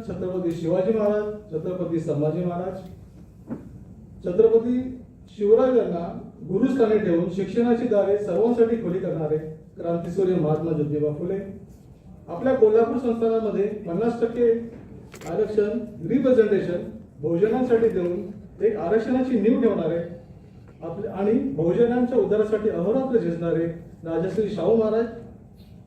छत्रपती शिवाजी महाराज, छत्रपती संभाजी महाराज, छत्रपती शिवराजांना गुरुस्थानी ठेवून शिक्षणाची दारे सर्वांसाठी खुली करणारे क्रांतीसूर्य महात्मा ज्योतिबा फुले. आपल्या कोल्हापूर संस्थानामध्ये 50% आरक्षण रिप्रेझेंटेशन बहुजनांसाठी देऊन एक आरक्षणाची नीव ठेवणारे आपले आणि बहुजनांच्या उद्धारासाठी अहोरात्र झिजणारे राजश्री शाहू महाराज,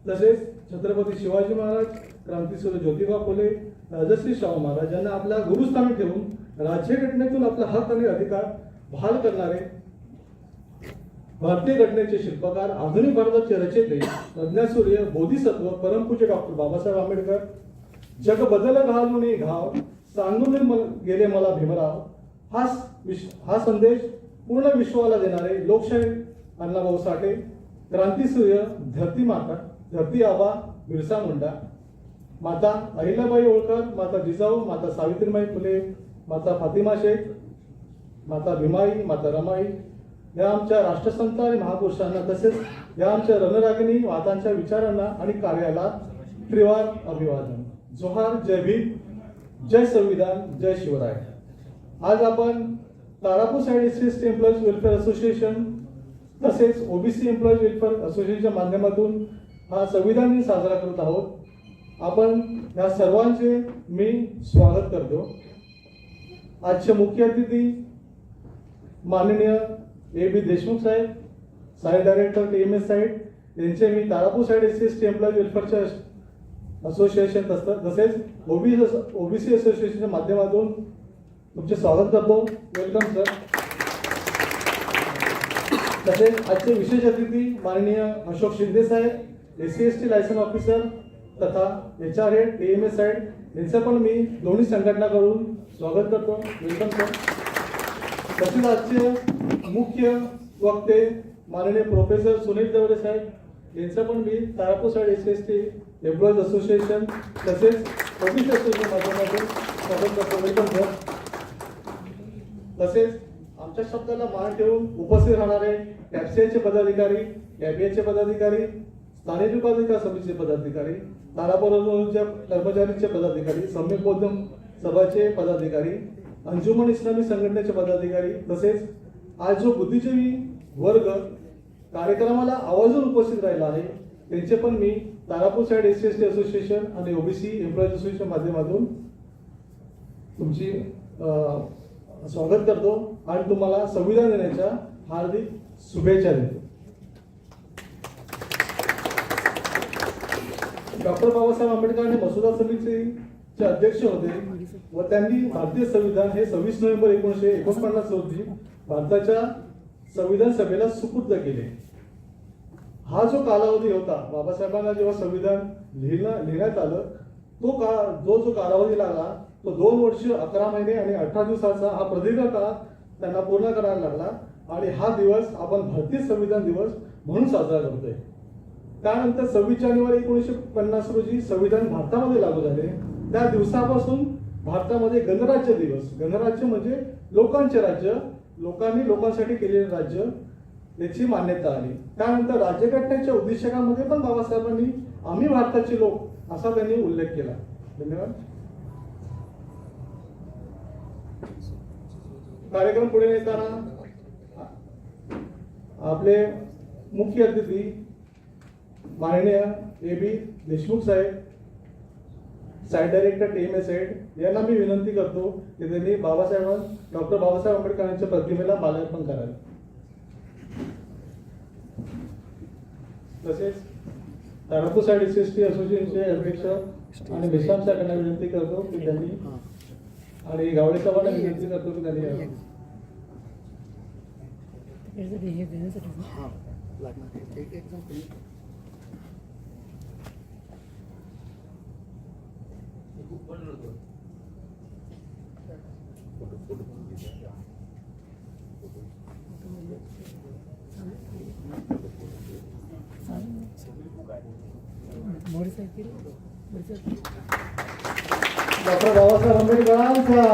तसेच छत्रपती शिवाजी महाराज, क्रांतीसूर्य ज्योतिबा फुले, राजश्री शाहू महाराज यांना आपल्या गुरुस्थानी ठेवून राज्यघटनेतून आपला हक्क आणि अधिकार बहाल करणारे भारतीय घटनेचे शिल्पकार, आधुनिक भारताचे रचयिते, प्रज्ञासूर्य, बोधिसत्व, परमपूज्य डॉक्टर बाबासाहेब आंबेडकर. जग बदल घालून घाव सांगून गेले मला भीमराव, हा संदेश पूर्ण विश्वाला देणारे लोकशाही अण्णाभाऊ साठे, क्रांतीसूर्य धरती माता, धरती आबा बिरसा मुंडा, माता अहिल्याबाई होळकर, माता जिजाऊ, माता सावित्रीबाई फुले, माता फातिमा शेख, माता भीमाई, माता रमाई या आमच्या राष्ट्रसंत आणि महापुरुषांना, तसेच या आमच्या रणरागिणी मातांच्या विचारांना आणि कार्याला त्रिवार अभिवादन. जोहार, जय भीम, जय संविधान, जय शिवराय. आज आपण Tarapur site SC employees welfare association तसेच OBC एम्प्लॉईज वेलफेअर असोसिएशनच्या माध्यमातून हा संविधान दिन साजरा करत आहोत. आपण या सर्वांचे मी स्वागत करतो. आजचे मुख्य अतिथी माननीय AB देशमुख साहेब, साइड डायरेक्टर TMS साइड, यांचे मी तारापूर साइड SC एम्प्लॉईज वेलफेअरच्या असोसिएशन तसेच OBC असोसिएशनच्या माध्यमातून तुमचे स्वागत करतो. Welcome sir. तसेच आजचे विशेष अतिथी माननीय अशोक शिंदे साहेब, SC/ST लायसन ऑफिसर तथा HR हेड TMS साइड, यांचं पण मी दोन्ही संघटनाकडून स्वागत करतो. Welcome sir. तसेच आजचे मुख्य वक्ते माननीय प्रोफेसर सुनील देवरे साहेब, यांचं पण मी Tarapur site SC/ST employees association तसेच OBC असोसिएशन माध्यमातून स्वागत करतो. Welcome sir. तसेच आमच्या शब्दाला मान ठेवून उपस्थित राहणारे कॅप्सियाचे पदाधिकारी, कॅबियाचे पदाधिकारी, स्थानिक विकास समितीचे पदाधिकारी, तारापूरच्या कर्मचारीचे पदाधिकारी, सम्यक बौद्ध सभाचे पदाधिकारी, अंजुमन इस्लामी संघटनेचे पदाधिकारी, तसेच आज जो बुद्धिजीवी वर्ग कार्यक्रमाला आवर्जून उपस्थित राहिला आहे त्यांचे पण मी तारापूर साइड SC/ST असोसिएशन आणि OBC एम्प्लॉईज असोसिएशन माध्यमातून तुमची स्वागत करतो आणि तुम्हाला संविधान दिनाच्या हार्दिक शुभेच्छा देतो. डॉक्टर बाबासाहेब आंबेडकर आणि मसुदा समितीचे अध्यक्ष होते व त्यांनी भारतीय संविधान हे 26 नोव्हेंबर 1949 रोजी भारताच्या संविधान सभेला सुपूर्द केले. हा जो कालावधी होता, बाबासाहेबांना जेव्हा संविधान लिहिण्यात आलं जो कालावधी लागला तो 2 वर्ष 11 महिने आणि 18 दिवसाचा हा प्रदीर्घ काळ त्यांना पूर्ण करायला लागला आणि हा दिवस आपण भारतीय संविधान दिवस म्हणून साजरा करतोय. त्यानंतर 26 जानेवारी 1950 रोजी संविधान भारतामध्ये लागू झाले. त्या दिवसापासून भारतामध्ये गणराज्य दिवस, गणराज्य म्हणजे लोकांचे राज्य, लोकांनी लोकांसाठी केलेले राज्य, याची मान्यता आली. त्यानंतर राज्यघटनेच्या उद्देशकामध्ये पण बाबासाहेबांनी आम्ही भारताचे लोक असा त्यांनी उल्लेख केला. धन्यवाद. कार्यक्रम पुढे नेताना आपले मुख्य अतिथी माननीय AB देशमुख साहेब, साइड डायरेक्टर TMS साइड, यांना मी विनंती करतो की त्यांनी डॉक्टर बाबासाहेब आंबेडकर यांच्या प्रतिमेला माल्यार्पण करावे. तसेच तारापूर साइड SC/ST असोसिएशनचे अध्यक्ष आणि विश्राम साहेबांना विनंती करतो की त्यांनी आणि गावडे साहेबांना विनंती करतो की त्यांनी डॉक्टर बाबासाहेब आंबेडकरांचा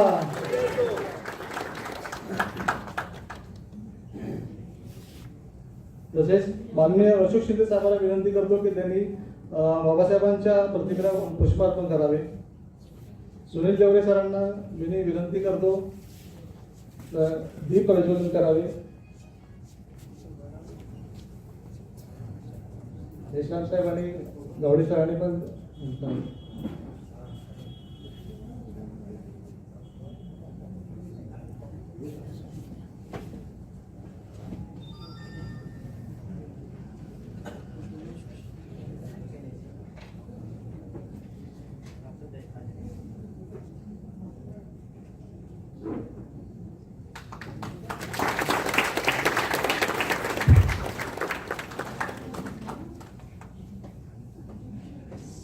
तसेच माननीय अशोक शिंदे साहेबांना विनंती करतो की त्यांनी बाबासाहेबांच्या प्रतिमेला पुष्पार्पण करावे. सुनील देवरे सरांना मी विनंती करतो तर दीप प्रज्वलन करावे. देशराम साहेब आणि गावडे सरांनी पण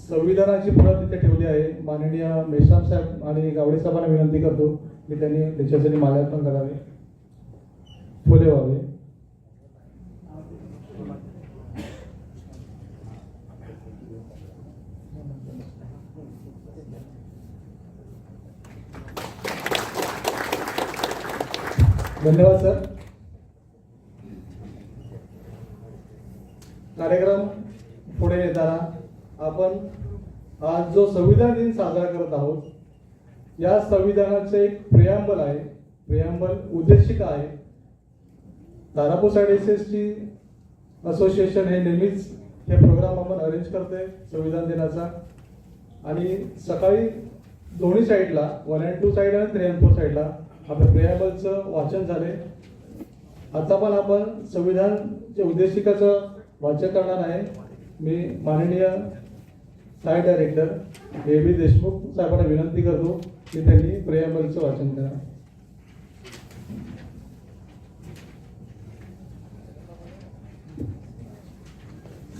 संविधानाची प्रत तिथे ठेवली आहे. माननीय मेश्राम साहेब आणि गावडे साहेबांना विनंती करतो की त्यांनी त्याच्यासाठी माल्यार्पण करावे, फुले व्हावे. धन्यवाद सर. कार्यक्रम पुढे येताना आपण आज जो संविधान दिन साजरा करत आहोत, या संविधानाचे एक प्रियांबल आहे, प्रियांबल उद्देशिका आहे. तारापूर साईड एसएसटी असोसिएशन हे नेहमीच हे प्रोग्राम आपण अरेंज करते संविधान दिनाचा. आणि सकाळी दोन्ही साईडला 1 and 2 साईड आणि 3 and 4 साईडला आपल्या प्रियांबलचं वाचन झाले. आता पण आपण संविधानच्या उद्देशिकाचं वाचन करणार आहे. मी माननीय साईड डायरेक्टर ए.बी. देशमुख साहेबांना विनंती करतो की त्यांनी प्रियांबलचं वाचन करा.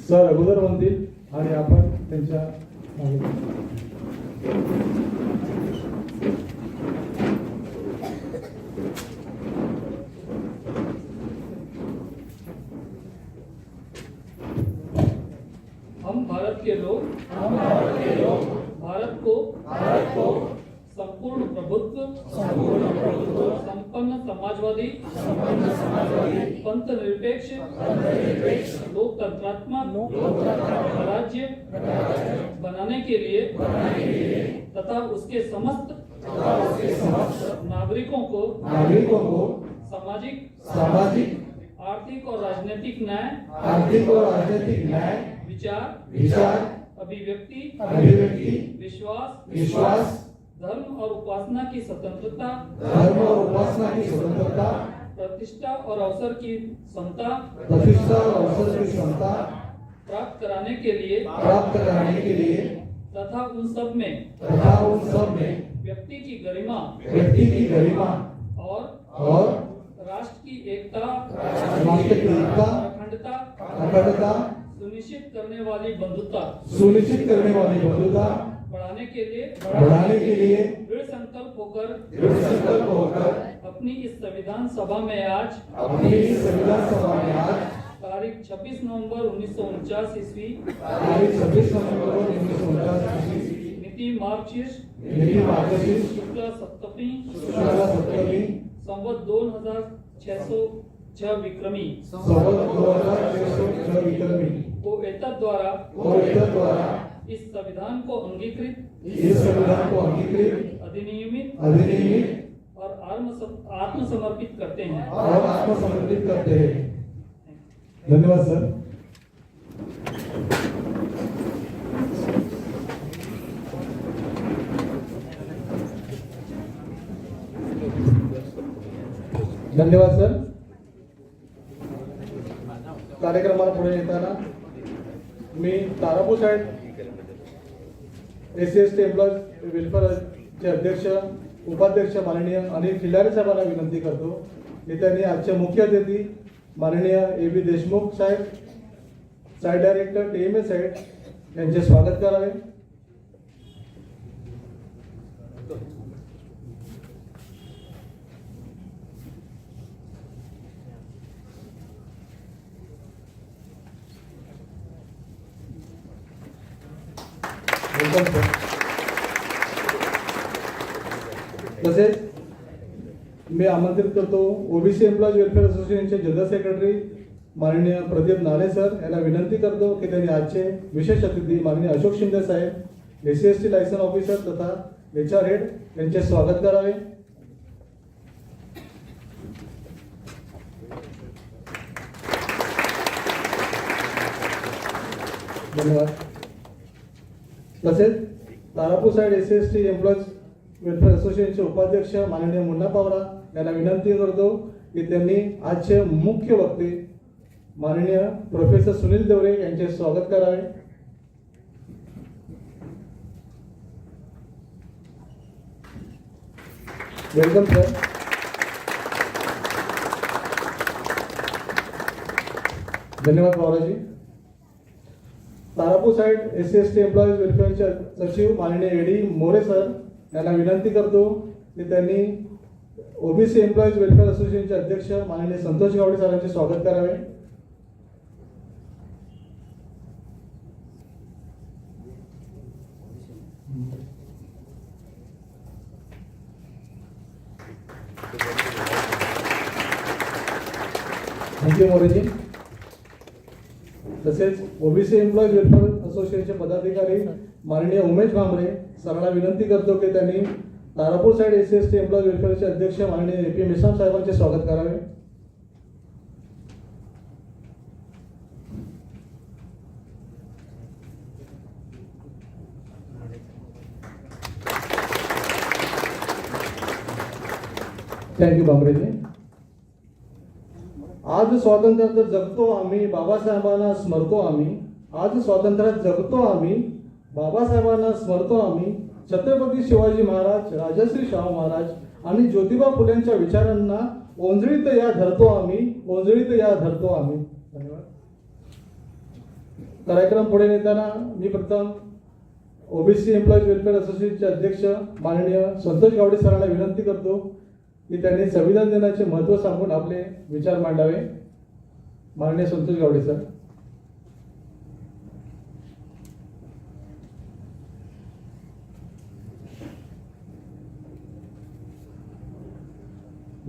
सर अगोदर म्हणतील आणि आपण त्यांच्या हम भारत के लोग भारत को संपूर्ण प्रभुत्व संपन्न समाजवादी पंथ निरपेक्ष लोकतंत्रात्मक राज्य बनाने के लिए तथा उसके समस्त नागरिकों को सामाजिक आर्थिक और राजनीतिक न्याय विचार अभिव्यक्ति विश्वास धर्म और उपासना की स्वतंत्रता प्रतिष्ठा और अवसर की समता प्राप्त कराने के लिए तथा उन सब में व्यक्ति की गरिमा और राष्ट्र की एकता अखंडता सुनिश्चित करने वाली बंधुता बढ़ाने के लिए दृढ़ संकल्प होकर अपनी इस संविधान सभा में आज तारीख 26 नवंबर 1949 ईस्वी मिति मार्गशीर्ष शुक्ल सप्तमी संवत 2606 विक्रमी को एतद द्वारा इस संविधान को अंगीकृत अधिनियमित और आत्मसमर्पित करते हैं. धन्यवाद सर. धन्यवाद सर. कार्यक्रमाला पुढे येताना मी तारापूर साईड SC/ST एम्प्लॉईज वेलफेअरचे अध्यक्ष उपाध्यक्ष माननीय अनिल खिल्लारे साहेबांना विनंती करतो की त्यांनी आजचे मुख्य अतिथी माननीय ए.बी. देशमुख साहेब साईड डायरेक्टर TMA साईड यांचे स्वागत करावे. तसेच मी आमंत्रित करतो ओबीसी एम्प्लॉईज वेलफेअर असोसिएशनचे जनरल सेक्रेटरी माननीय प्रदीप नाले सर यांना विनंती करतो की त्यांनी आजचे विशेष अतिथी माननीय अशोक शिंदे साहेब SC/ST लायसन ऑफिसर तथा HR हेड यांचे स्वागत करावे. धन्यवाद. तसेच Tarapur site SC/ST employees welfare असोसिएशनचे उपाध्यक्ष माननीय मुन्ना पवार यांना विनंती करतो की त्यांनी आजचे मुख्य वक्ते माननीय प्रोफेसर सुनील देवरे यांचे स्वागत करावे. Welcome sir. धन्यवाद Pawarji. Tarapur site SC/ST employees वेलफेअरचे सचिव माननीय AD मोरे सर यांना विनंती करतो की त्यांनी OBC एम्प्लॉईज वेलफेअर असोसिएशनचे अध्यक्ष माननीय संतोष गावडे सरांचे स्वागत करावे. थँक्यू मोरेजी. तसेच OBC एम्प्लॉईज वेलफेअर असोसिएशनचे पदाधिकारी माननीय उमेश भांबरे सरांना विनंती करतो की त्यांनी तारापूर साइड SC/ST एम्प्लॉईज वेलफेअरचे अध्यक्ष माननीय AP मेश्राम साहेबांचे स्वागत करावे. थँक्यू भांबरेजी. आज स्वातंत्र्यात जगतो आम्ही, बाबासाहेबांना स्मरतो आम्ही. आज स्वातंत्र्यात जगतो आम्ही, बाबासाहेबांना स्मरतो आम्ही. छत्रपती शिवाजी महाराज, राजश्री शाहू महाराज आणि ज्योतिबा फुलेंच्या विचारांना ओंजळीत या धरतो आम्ही, ओंजळीत या धरतो आम्ही. धन्यवाद. कार्यक्रम पुढे नेताना मी प्रथम OBC एम्प्लॉईज वेलफेअर असोसिएशनचे अध्यक्ष माननीय संतोष गावडे सरांना विनंती करतो की त्यांनी संविधान दिनाचे महत्त्व सांगून आपले विचार मांडावे. माननीय संतोष गावडे सर.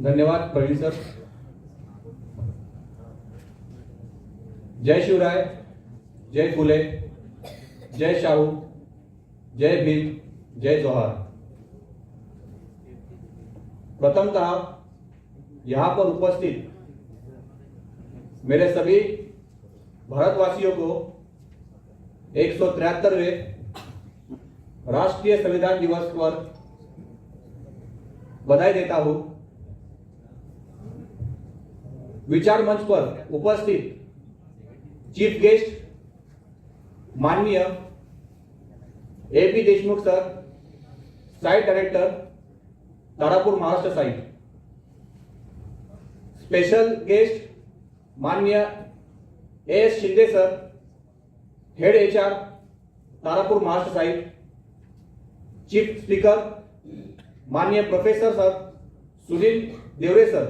धन्यवाद प्रवीण सर. जय शिवराय, जय फुले, जय शाहू, जय भीम, जय जोहार. प्रथमतः यहाँ पर उपस्थित मेरे सभी भारतवासियों को 173वें राष्ट्रीय संविधान दिवस पर बधाई देता हूं. विचार मंच पर उपस्थित चीफ गेस्ट माननीय AP Deshmukh sir, site director Tarapur Maharashtra site. Special guest माननीय AS Shinde sir, head HR Tarapur Maharashtra site. Chief speaker माननीय professor sir Sunil Devare sir,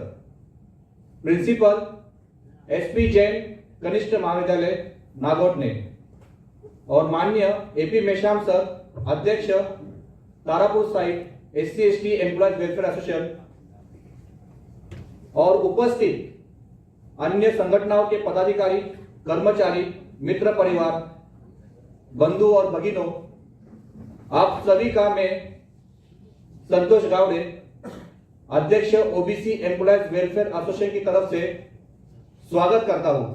principal SP Jain कनिष्ठ महाविद्यालय नागोठने. और माननीय AP मेश्राम सर, अध्यक्ष Tarapur site SC/ST employees welfare association. और उपस्थित अन्य संगठनों के पदाधिकारी, कर्मचारी, मित्र परिवार, बंधु और भगिनों, आप सभी का मैं संतोष गावड़े, अध्यक्ष OBC एम्प्लॉईज वेलफेयर एसोसिएशन की तरफ से स्वागत करता हूं.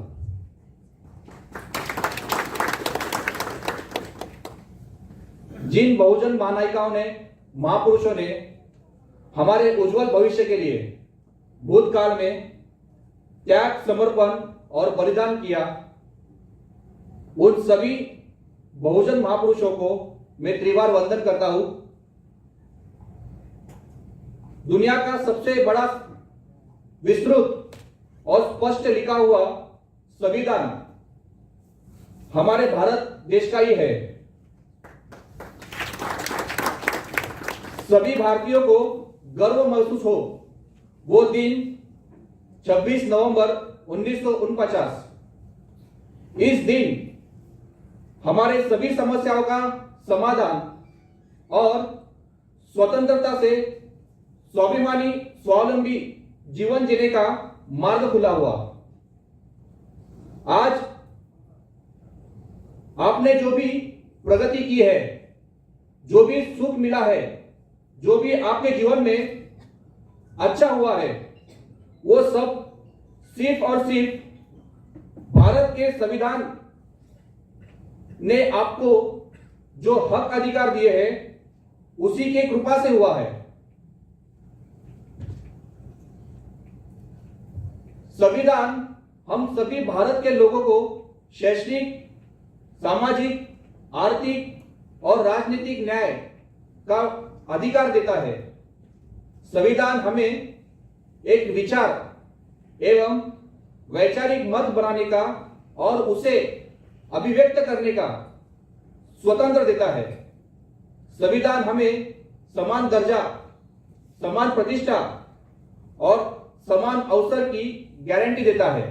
जिन बहुजन महानायिकाओं ने, महापुरुषों ने हमारे उज्जवल भविष्य के लिए भूतकाल में त्याग, समर्पण और बलिदान किया, उन सभी बहुजन महापुरुषों को मैं त्रिवार वंदन करता हूं. दुनिया का सबसे बड़ा विस्तृत और स्पष्ट लिखा हुआ संविधान हमारे भारत देश का ही है. सभी भारतीयों को गर्व महसूस हो वो दिन 26 नवंबर 1949. इस दिन हमारे सभी समस्याओं का समाधान और स्वतंत्रता से स्वाभिमानी, स्वावलंबी जीवन जीने का मार्ग खुला हुआ. आज आपने जो भी प्रगति की है, जो भी सुख मिला है, जो भी आपके जीवन में अच्छा हुआ है वो सब सिर्फ और सिर्फ भारत के संविधान ने आपको जो हक अधिकार दिए हैं उसी के कृपा से हुआ है। संविधान हम सभी भारत के लोगों को शैक्षणिक, सामाजिक, आर्थिक और राजनीतिक न्याय का अधिकार देता है। संविधान हमें एक विचार एवं वैचारिक मत बनाने का और उसे अभिव्यक्त करने का स्वतंत्र देता है। संविधान हमें समान दर्जा, समान प्रतिष्ठा और समान अवसर की गारंटी देता है।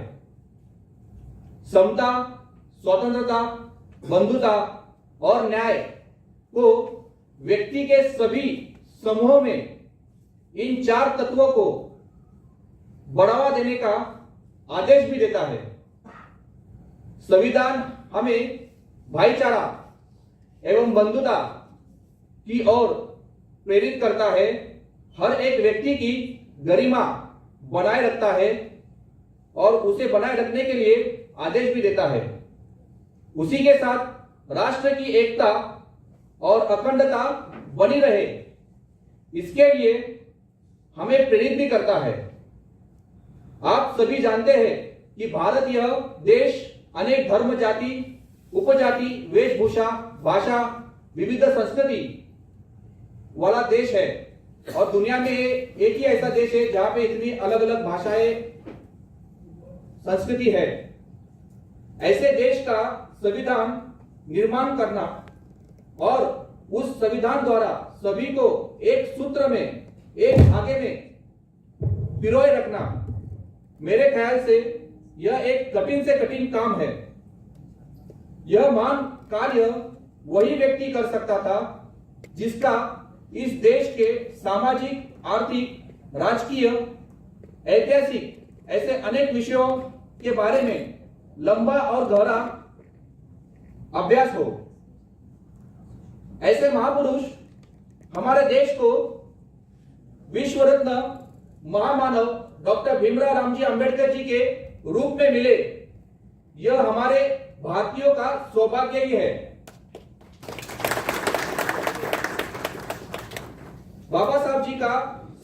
समता, स्वतंत्रता, बंधुता और न्याय को व्यक्ति के सभी समूहों में इन चार तत्वों को बढ़ावा देने का आदेश भी देता है। संविधान हमें भाईचारा एवं बंधुता की ओर प्रेरित करता है, हर एक व्यक्ति की गरिमा बनाए रखता है और उसे बनाए रखने के लिए आदेश भी देता है। उसी के साथ राष्ट्र की एकता और अखंडता बनी रहे, इसके लिए हमें प्रेरित भी करता है। आप सभी जानते हैं कि भारत यह देश अनेक धर्म, जाति, उपजाति, वेशभूषा, भाषा, विविध संस्कृति वाला देश है और दुनिया में एक ही ऐसा देश है जहां पे इतनी अलग अलग भाषाएं, संस्कृति है। ऐसे देश का संविधान निर्माण करना और उस संविधान द्वारा सभी को एक सूत्र में, एक धागे में पिरोए रखना, मेरे ख्याल से यह एक कठिन से कठिन काम है। यह महान कार्य वही व्यक्ति कर सकता था जिसका इस देश के सामाजिक, आर्थिक, राजकीय, ऐतिहासिक ऐसे अनेक विषयों के बारे में लंबा और गहरा अभ्यास हो। ऐसे महापुरुष हमारे देश को विश्व रत्न महामानव डॉक्टर भीमराव रामजी अंबेडकर जी के रूप में मिले, यह हमारे भारतीयों का सौभाग्य ही है। बाबा साहब जी का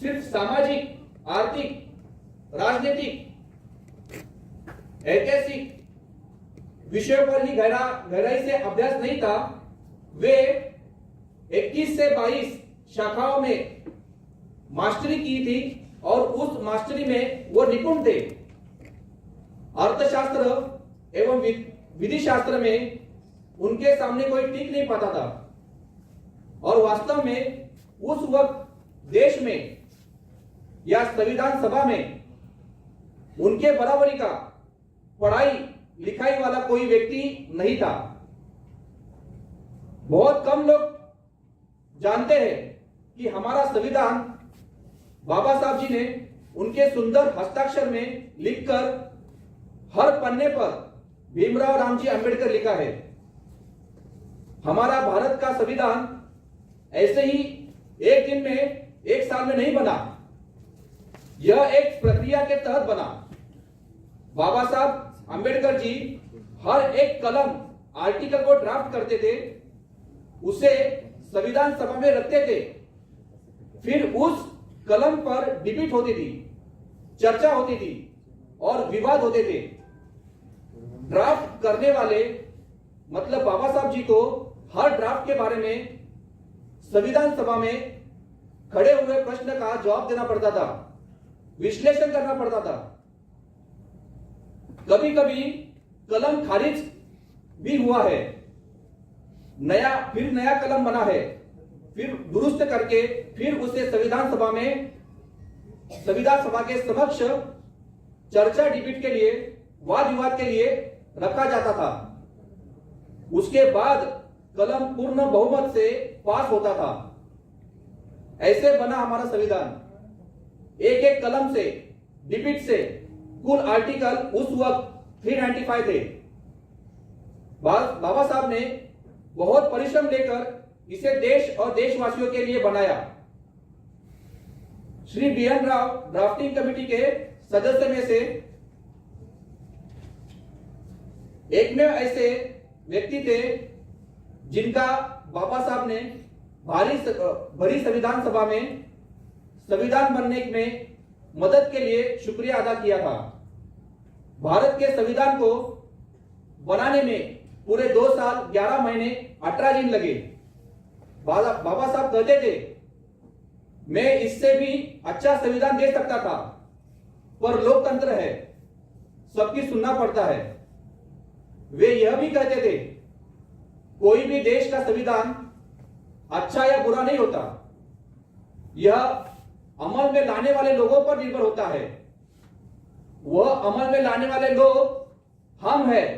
सिर्फ सामाजिक, आर्थिक, राजनीतिक, ऐतिहासिक विषयों पर ही गहराई से अभ्यास नहीं था, वे 21 से 22 शाखाओं में मास्टरी की थी और उस मास्टरी में वो निपुण थे। अर्थशास्त्र एवं विधि शास्त्र में उनके सामने कोई टिक नहीं पाता था और वास्तव में उस वक्त देश में या संविधान सभा में उनके बराबरी का पढ़ाई लिखाई वाला कोई व्यक्ति नहीं था। बहुत कम लोग जानते हैं कि हमारा संविधान बाबा साहब जी ने उनके सुंदर हस्ताक्षर में लिखकर हर पन्ने पर भीमराव रामजी अंबेडकर लिखा है। हमारा भारत का संविधान ऐसे ही एक दिन में, एक साल में नहीं बना, यह एक प्रक्रिया के तहत बना। बाबा साहब अंबेडकर जी हर एक कलम, आर्टिकल को ड्राफ्ट करते थे, उसे संविधान सभा में रखते थे, फिर उस कलम पर डिबेट होती थी, चर्चा होती थी और विवाद होते थे। ड्राफ्ट करने वाले मतलब बाबा साहब जी को हर ड्राफ्ट के बारे में संविधान सभा में खड़े हुए प्रश्न का जवाब देना पड़ता था, विश्लेषण करना पड़ता था। कभी कभी कलम खारिज भी हुआ है, फिर नया कलम बना है, फिर दुरुस्त करके फिर उसे संविधान सभा के समक्ष चर्चा, डिबेट के लिए, वाद विवाद के लिए रखा जाता था। उसके बाद कलम पूर्ण बहुमत से पास होता था। ऐसे बना हमारा संविधान। एक एक कलम से, डिबेट से कुल आर्टिकल उस वक्त 395 थे। बाबा साहब ने बहुत परिश्रम लेकर इसे देश और देशवासियों के लिए बनाया श्री BN राव ड्राफ्टिंग कमेटी के सदस्य में से एकमेव ऐसे व्यक्ति थे जिनका बाबा साहब ने भरी संविधान सभा में संविधान बनने में मदद के लिए शुक्रिया अदा किया था। भारत के संविधान को बनाने में पूरे 2 साल 11 महीने 18 दिन लगे। बाबा साहब कहते थे, मैं इससे भी अच्छा संविधान दे सकता था, पर लोकतंत्र है, सबकी सुनना पड़ता है। वे यह भी कहते थे, कोई भी देश का संविधान अच्छा या बुरा नहीं होता, यह अमल में लाने वाले लोगों पर निर्भर होता है। वह अमल में लाने वाले लोग हम हैं।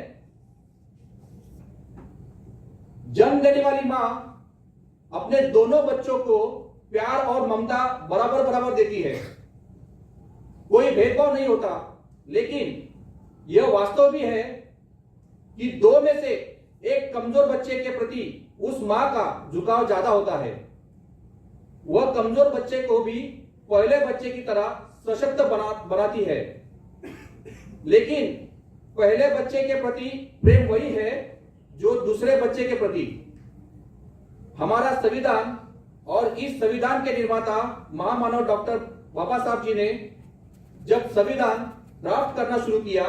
जन्म देने वाली मां अपने दोनों बच्चों को प्यार और ममता बराबर बराबर देती है, कोई भेदभाव नहीं होता। लेकिन यह वास्तव भी है कि 2 में से एक कमजोर बच्चे के प्रति उस मां का झुकाव ज्यादा होता है। वह कमजोर बच्चे को भी पहले बच्चे की तरह सशक्त बनाती है। लेकिन पहले बच्चे के प्रति प्रेम वही है जो दूसरे बच्चे के प्रति। हमारा संविधान और इस संविधान के निर्माता महामानव डॉक्टर बाबा साहब जी ने जब संविधान ड्राफ्ट करना शुरू किया,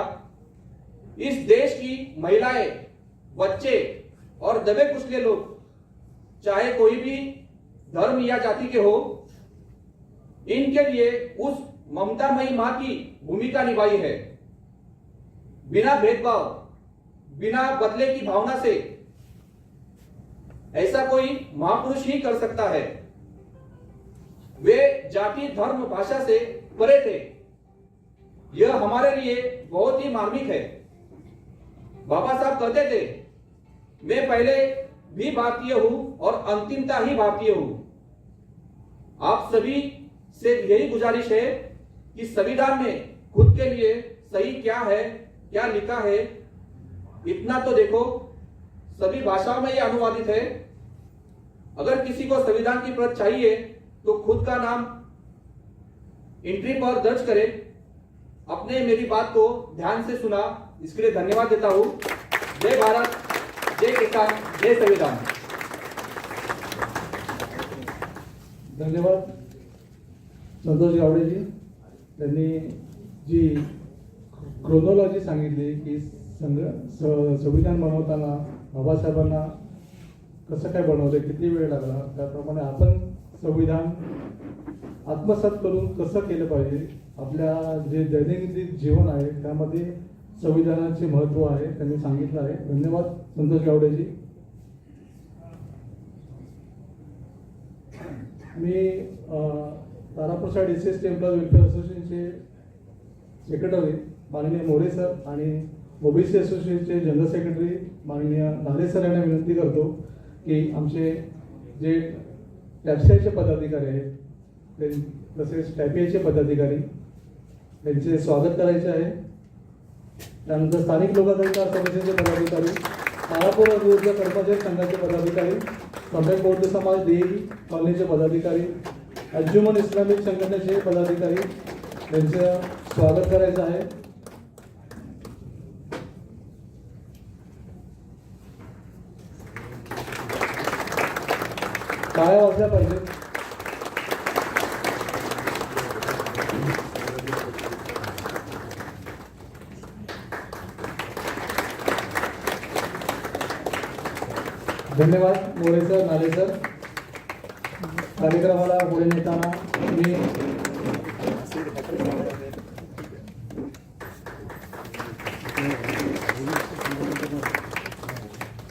इस देश की महिलाएं, बच्चे और दबे कुचले लोग, चाहे कोई भी धर्म या जाति के हो, इनके लिए उस ममतामयी मां की भूमिका निभाई है। बिना भेदभाव, बिना बदले की भावना से ऐसा कोई महापुरुष ही कर सकता है। वे जाति, धर्म, भाषा से परे थे। यह हमारे लिए बहुत ही मार्मिक है। बाबा साहब कहते थे, मैं पहले भी भारतीय हूं और अंतिमता ही भारतीय हूं। आप सभी से यही गुजारिश है कि संविधान में खुद के लिए सही क्या है, क्या लिखा है, इतना तो देखो। सभी भाषाओं में यह अनुवादित है। अगर किसी को संविधान की प्रत चाहिए तो खुद का नाम एंट्री पर दर्ज करे। आपने मेरी बात को ध्यान से सुना, इसके लिए धन्यवाद देता हूं। जय भारत, जय किसान, जय संविधान। धन्यवाद संतोष गावडे जी। त्यांनी जी क्रोनॉलॉजी सांगितली की संविधान बनवताना बाबासाहेबांना कसं काय बनवलं, किती वेळ लागला, त्याप्रमाणे आपण संविधान आत्मसात करून कसं केलं पाहिजे, आपल्या जे दैनंदिन जीवन आहे त्यामध्ये संविधानाचे महत्त्व आहे त्यांनी सांगितलं आहे। धन्यवाद संतोष गावडेजी। मी Tarapur site SC employees welfare असोसिएशनचे सेक्रेटरी माननीय मोरे सर आणि OBC असोसिएशनचे जनरल सेक्रेटरी माननीय नाले सर यांना विनंती करतो की आमचे जे टॅप्सिआयचे पदाधिकारी आहेत, तसेच टॅपिआयचे पदाधिकारी यांचे स्वागत करायचे आहे। त्यानंतर स्थानिक लोकाधिकार समितीचे पदाधिकारी, तारापूर ऊर्जा कर्मचारी संघाचे पदाधिकारी, सम्यक बौद्ध समाज देवी कॉलनीचे पदाधिकारी, अंजुमन इस्लामिक संघटनेचे पदाधिकारी यांचं स्वागत करायचं आहे। टाळ्या वाजल्या पाहिजे। धन्यवाद मोरे सर, नाले सर। कार्यक्रमाला पुढे नेताना मी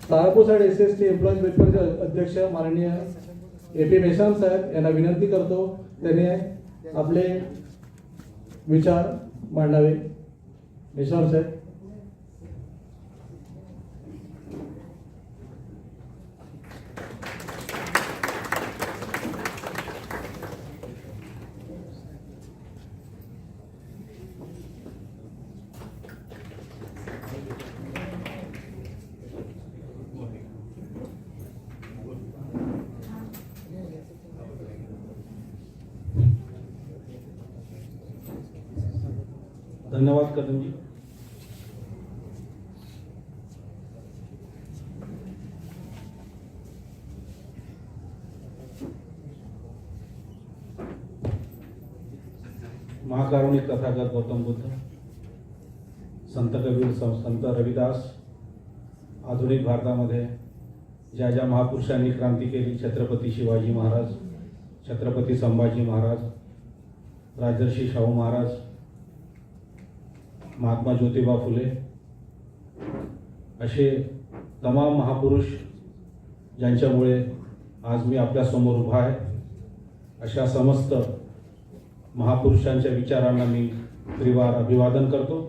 तारापूर साइड SC एम्प्लॉईज वेलफेअरचे अध्यक्ष माननीय AP मेश्राम साहेब यांना विनंती करतो त्यांनी आपले विचार मांडावे। मेश्राम साहेब। धन्यवाद कदमजी. महाकारुणिक तथागत गौतम बुद्ध, संत कबीर, संत रविदास, आधुनिक भारतामध्ये ज्या ज्या महापुरुषांनी क्रांती केली, छत्रपती शिवाजी महाराज, छत्रपती संभाजी महाराज, राजर्षी शाहू महाराज, महात्मा ज्योतिबा फुले, असे तमाम महापुरुष ज्यांच्यामुळे आज मी आपल्यासमोर उभा आहे, अशा समस्त महापुरुषांच्या विचारांना मी त्रिवार अभिवादन करतो.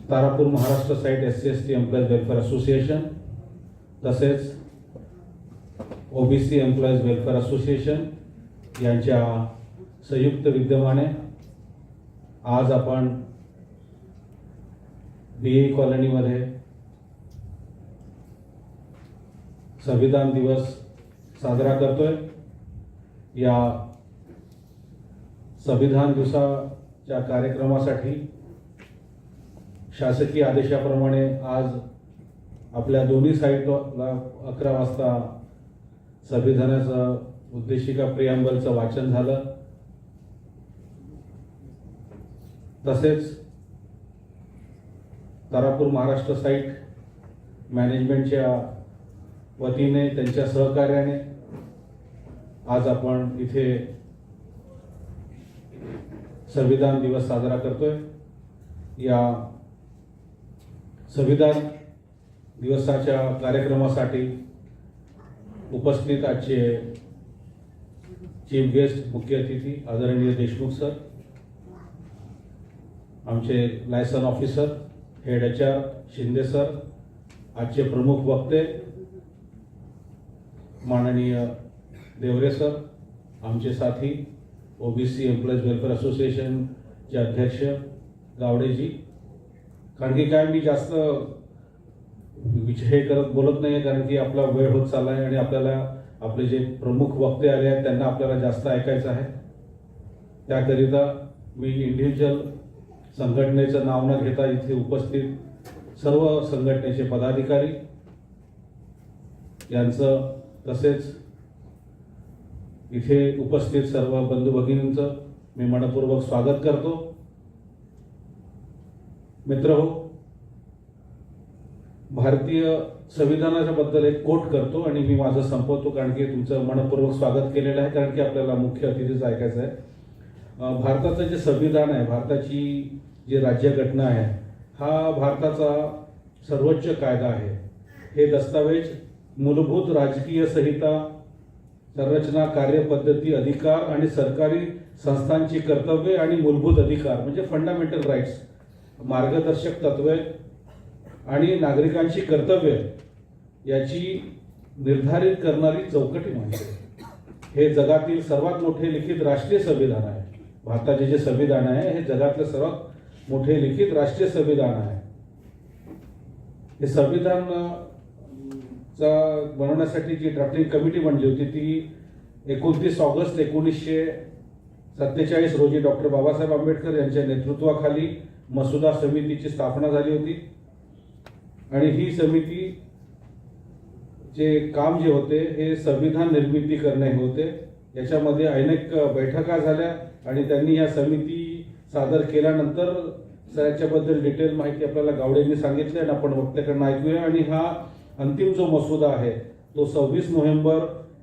Tarapur Maharashtra site SC/ST employees welfare association तसेच OBC एम्प्लॉईज वेलफेअर असोसिएशन यांच्या संयुक्त विद्यमाने आज आपण BA कॉलनीमध्ये संविधान दिवस साजरा करतोय. या संविधान दिवसाच्या कार्यक्रमासाठी शासकीय आदेशाप्रमाणे आज आपल्या दोन्ही साईटला 11 वाजता संविधानाचं उद्देशिका प्रिॲम्बलचं वाचन झालं. तसेच तारापूर महाराष्ट्र साईट मॅनेजमेंटच्या वतीने त्यांच्या सहकार्याने आज आपण इथे संविधान दिवस साजरा करतोय. या संविधान दिवसाच्या कार्यक्रमासाठी उपस्थित आजचे चीफ गेस्ट, मुख्य अतिथी आदरणीय देशमुख सर, आमचे liaison officer, head HR Shinde sir, आजचे प्रमुख वक्ते माननीय देवरे सर, आमचे साथी OBC एम्प्लॉईज वेलफेअर असोसिएशनचे अध्यक्ष गावडेजी. कारण की काय मी जास्त हे बोलत नाही आहे, कारण की आपला वेळ होत चालला आहे आणि आपल्याला आपले जे प्रमुख वक्ते आले आहेत त्यांना आपल्याला जास्त ऐकायचं आहे. त्याकरिता मी इंडिव्हिज्युअल संघटनेचं नाव न घेता इथे उपस्थित सर्व संघटनेचे पदाधिकारी यांचं तसेच इथे उपस्थित सर्व बंधू भगिनींचं मी मनपूर्वक स्वागत करतो. मित्रहो, भारतीय संविधानाच्या बद्दल एक कोट करतो आणि मी माझं संपवतो, कारण की तुमचं मनपूर्वक स्वागत केलेलं आहे, कारण की आपल्याला मुख्य अतिथीचं ऐकायचं आहे. भारताचं जे संविधान आहे, भारताची जी राज्यघटना आहे, हा भारताचा सर्वोच्च कायदा आहे. हे दस्तावेज मूलभूत राजकीय संहिता, संरचना, कार्यपद्धती, अधिकार आणि सरकारी संस्थांची कर्तव्ये आणि मूलभूत अधिकार म्हणजे फंडामेंटल राईट्स, मार्गदर्शक तत्वे आणि नागरिकांची कर्तव्ये याची निर्धारित करणारी चौकटी मांडते. हे जगातील सर्वात मोठे लिखित राष्ट्रीय संविधान आहे. भारताचे जे संविधान आहे हे जगातलं सर्वात मोठे लिखित राष्ट्रीय संविधान आहे. हे संविधान बनवण्यासाठी जी ड्राफ्टिंग कमिटी बनली होती ती 29 ऑगस्ट 1947 रोजी डॉक्टर बाबासाहेब आंबेडकर यांच्या नेतृत्वाखाली मसुदा समितीची स्थापना झाली होती. आणि ही समिती जे काम जे होते हे संविधान निर्मिती करणे होते. याच्यामध्ये अनेक बैठका झाल्या आणि त्यांनी या समिती सादर केल्यानंतर याच्याबद्दल डिटेल माहिती आपल्याला गावडेंनी सांगितली आणि आपण वक्त्याकडनं ऐकूया. आणि हा अंतिम जो मसुदा आहे तो 26 नोव्हेंबर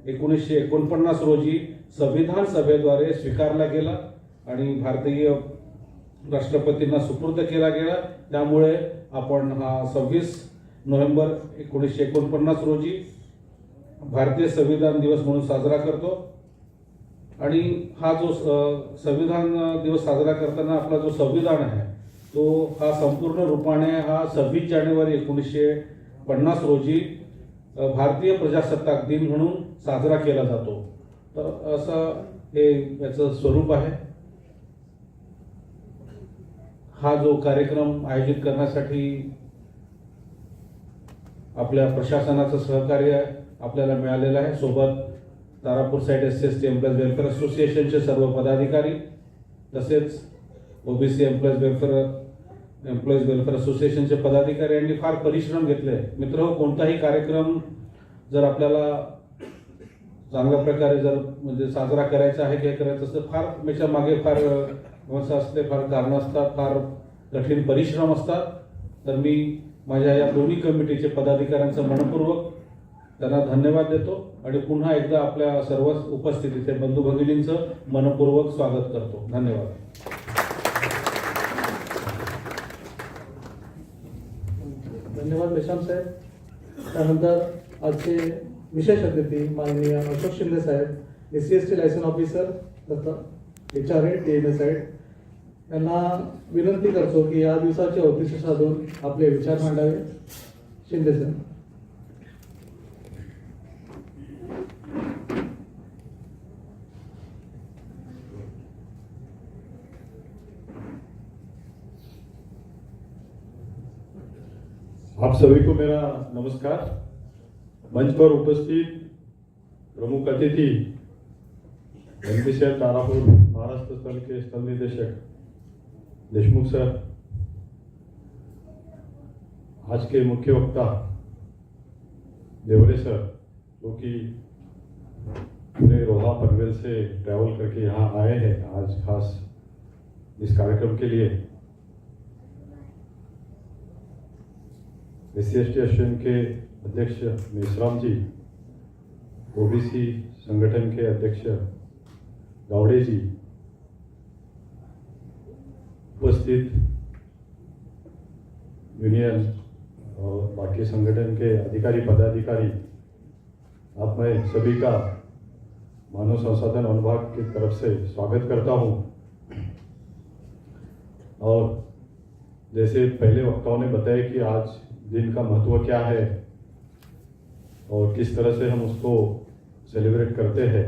1949 रोजी संविधान सभेद्वारे स्वीकारला गेला आणि भारतीय राष्ट्रपतींना सुपूर्द केला गेला. त्यामुळे आपण हा 26 नोव्हेंबर 1949 रोजी भारतीय संविधान दिवस म्हणून साजरा करतो. आणि हा जो संविधान दिवस साजरा करताना आपला जो संविधान आहे तो हा संपूर्ण रूपाने हा 26 जानेवारी 1950 रोजी भारतीय प्रजासत्ताक दिन म्हणून साजरा केला जातो. तर असं हे याचं स्वरूप आहे. हा जो कार्यक्रम आयोजित करण्यासाठी आपल्या प्रशासनाचं सहकार्य आपल्याला मिळालेलं आहे. सोबत Tarapur site SC/ST employees welfare असोसिएशनचे सर्व पदाधिकारी, तसेच ओबीसी एम्प्लॉईज वेलफेअर असोसिएशनचे पदाधिकारी यांनी फार परिश्रम घेतले. मित्र, कोणताही कार्यक्रम जर आपल्याला चांगल्या प्रकारे जर म्हणजे साजरा करायचा आहे किंवा करायचं असतं, फार त्याच्या मागे फार व्यवस्था असते, फार कारणं असतात, फार कठीण परिश्रम असतात. तर मी माझ्या या दोन्ही कमिटीचे पदाधिकाऱ्यांचं मनपूर्वक त्यांना धन्यवाद देतो आणि पुन्हा एकदा आपल्या सर्व उपस्थितीचे बंधू भगिनींचं मनपूर्वक स्वागत करतो. धन्यवाद. धन्यवाद मेश्राम साहेब. त्यानंतर आजचे विशेष अतिथी माननीय अशोक शिंदे साहेब, SC/ST लायसन ऑफिसर तथा HR हेड TMS हेड, यांना विनंती करतो की या दिवसाचे औचित्य साधून आपले विचार मांडावे. शिंदे साहेब. आप सभी को मेरा नमस्कार. मंच पर उपस्थित प्रमुख अतिथि NPCL तारापुर महाराष्ट्र स्थल के स्थल निदेशक देशमुख सर, आज के मुख्य वक्ता देवरे सर, जो कि पूरे रोहा पनवेल से ट्रैवल करके यहाँ आए हैं आज खास इस कार्यक्रम के लिए, SC/ST एसोसिएशन के अध्यक्ष मेश्राम जी, ओबीसी संगठन के अध्यक्ष गावड़े जी, उपस्थित यूनियन और बाकी संगठन के अधिकारी पदाधिकारी, आप मैं सभी का मानव संसाधन अनुभाग की तरफ से स्वागत करता हूं. और जैसे पहले वक्ताओं ने बताया कि आज दिन का महत्व क्या है और किस तरह से हम उसको सेलिब्रेट करते हैं,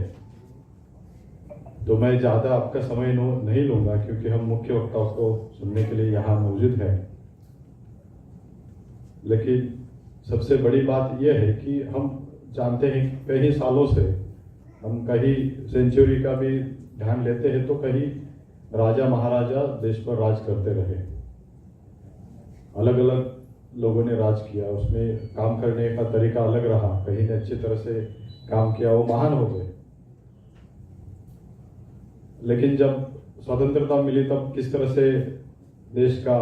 तो मैं ज़्यादा आपका समय नहीं लूँगा क्योंकि हम मुख्य वक्ताओं को सुनने के लिए यहाँ मौजूद हैं. लेकिन सबसे बड़ी बात यह है कि हम जानते हैं कि कई सालों से हम कहीं सेंचुरी का भी ध्यान लेते हैं तो कहीं राजा महाराजा देश पर राज करते रहे, अलग अलग लोगों ने राज किया, उसमें काम करने का तरीका अलग रहा, कहीं ने अच्छी तरह से काम किया, वो महान हो गए. लेकिन जब स्वतंत्रता मिली तब किस तरह से देश का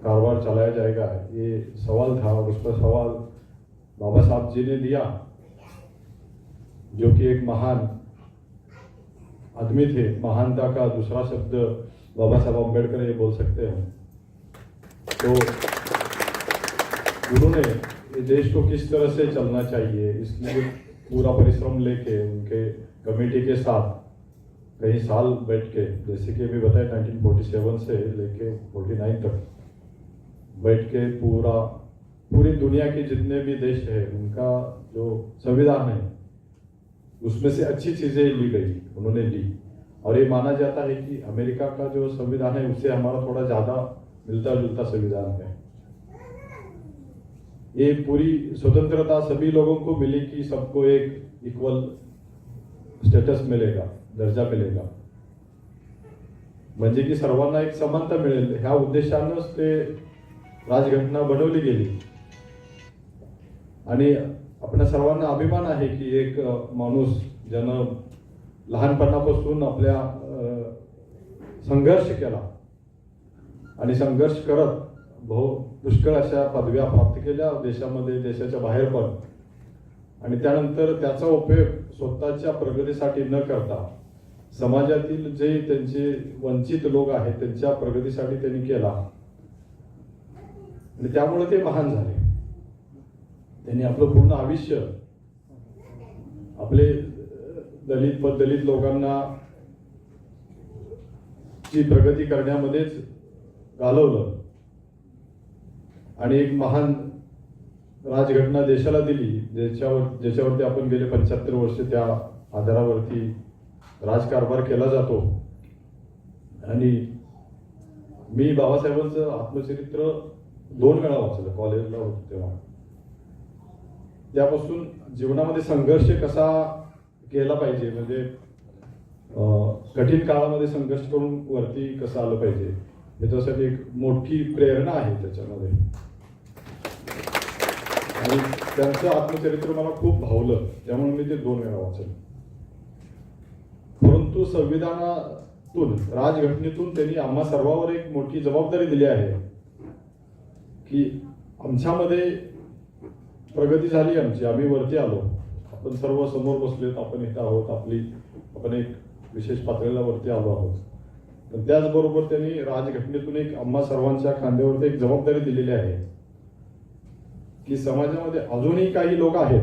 कारोबार चलाया जाएगा, ये सवाल था और उस पर सवाल बाबा साहब जी ने दिया, जो कि एक महान आदमी थे. महानता का दूसरा शब्द बाबा साहब अम्बेडकर ये बोल सकते हैं. तो उन्होंने ये देश को किस तरह से चलना चाहिए इसमें पूरा परिश्रम लेके उनके कमेटी के साथ कई साल बैठ के, जैसे कि अभी बताया 1947 से लेके 49 तक बैठ के पूरी दुनिया के जितने भी देश है उनका जो संविधान है उसमें से अच्छी चीजें ली गई, उन्होंने ली. और ये माना जाता है कि अमेरिका का जो संविधान है उससे हमारा थोड़ा ज्यादा मिलता जुलता संविधान है. ये पूरी स्वतंत्रता सभी लोगों को मिली कि सबको एक इक्वल स्टेटस मिलेगा, दर्जा मिलेगा, म्हणजे की सर्वांना एक समानता मिळेल, ह्या उद्देशानंच ते राजघटना बनवली गेली. आणि आपल्या सर्वांना अभिमान आहे की एक माणूस ज्यानं लहानपणापासून आपल्या संघर्ष केला आणि संघर्ष करत पुष्कळ अशा पदव्या प्राप्त केल्या देशामध्ये, देशाच्या बाहेर पण, आणि त्यानंतर त्याचा उपयोग स्वतःच्या प्रगतीसाठी न करता समाजातील जे त्यांचे वंचित लोक आहेत त्यांच्या प्रगतीसाठी त्यांनी केला आणि त्यामुळे ते महान झाले. त्यांनी आपलं पूर्ण आयुष्य आपले दलित लोकांना ची प्रगती करण्यामध्येच घालवलं आणि एक महान राजघटना देशाला दिली, ज्याच्यावरती आपण गेले 75 वर्ष त्या आधारावरती राजकारभार केला जातो. आणि मी बाबासाहेबांचं आत्मचरित्र 2 वेळा वाचलं, कॉलेजला होतो तेव्हा. त्यापासून जीवनामध्ये संघर्ष कसा केला पाहिजे, म्हणजे कठीण काळामध्ये संघर्ष करून वरती कसं आलं पाहिजे याच्यासाठी एक मोठी प्रेरणा आहे त्याच्यामध्ये. आणि त्यांचं आत्मचरित्र मला खूप भावलं, त्यामुळे मी ते 2 वेळा वाचलं. परंतु संविधानातून, राजघटनेतून त्यांनी आम्हा सर्वांवर एक मोठी जबाबदारी दिली आहे की आमच्यामध्ये प्रगती झाली आमची, आम्ही वरती आलो, आपण सर्व समोर बसलेत, आपण इथं आहोत, आपण एक विशेष पातळीला वरती आलो आहोत. पण त्याचबरोबर त्यांनी राजघटनेतून एक आम्हा सर्वांच्या खांद्यावरती एक जबाबदारी दिलेली आहे की समाजामध्ये अजूनही काही लोक आहेत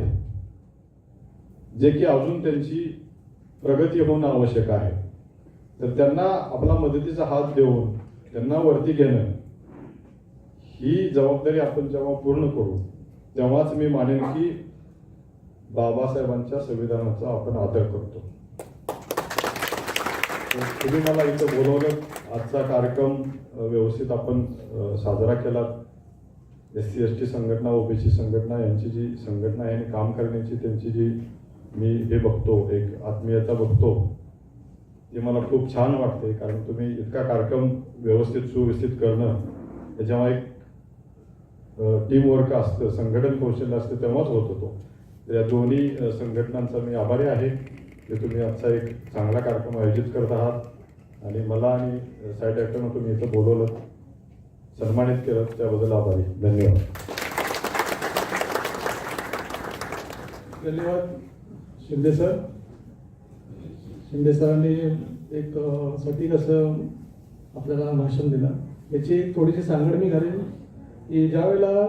जे की अजून त्यांची प्रगती होणं आवश्यक आहे. तर त्यांना आपला मदतीचा हात देऊन त्यांना वरती घेणं, ही जबाबदारी आपण जेव्हा पूर्ण करू तेव्हाच मी मानेन की बाबासाहेबांच्या संविधानाचा आपण आदर करतो. तुम्ही मला इथं बोलवलं, आजचा कार्यक्रम व्यवस्थित आपण साजरा केला. SC ST संघटना, OBC संघटना यांची जी संघटना आहे आणि काम करण्याची त्यांची जी मी हे बघतो, एक आत्मीयता बघतो, ती मला खूप छान वाटते. कारण तुम्ही इतका कार्यक्रम व्यवस्थित सुव्यवस्थित करणं हे जेव्हा एक टीमवर्क असतं, संघटन कौशल्य असतं, तेव्हाच होत होतो. या दोन्ही संघटनांचा मी आभारी आहे की तुम्ही आजचा एक चांगला कार्यक्रम आयोजित करत आहात आणि मला आणि साईड ॲक्टरना तुम्ही इथं बोलवलं, सन्मानित केलं, त्याबद्दल आभारी. धन्यवाद. धन्यवाद शिंदे सर. शिंदे सरांनी एक सटीक असं आपल्याला भाषण दिलं. याची थोडीशी सांगड मी करेन की ज्यावेळेला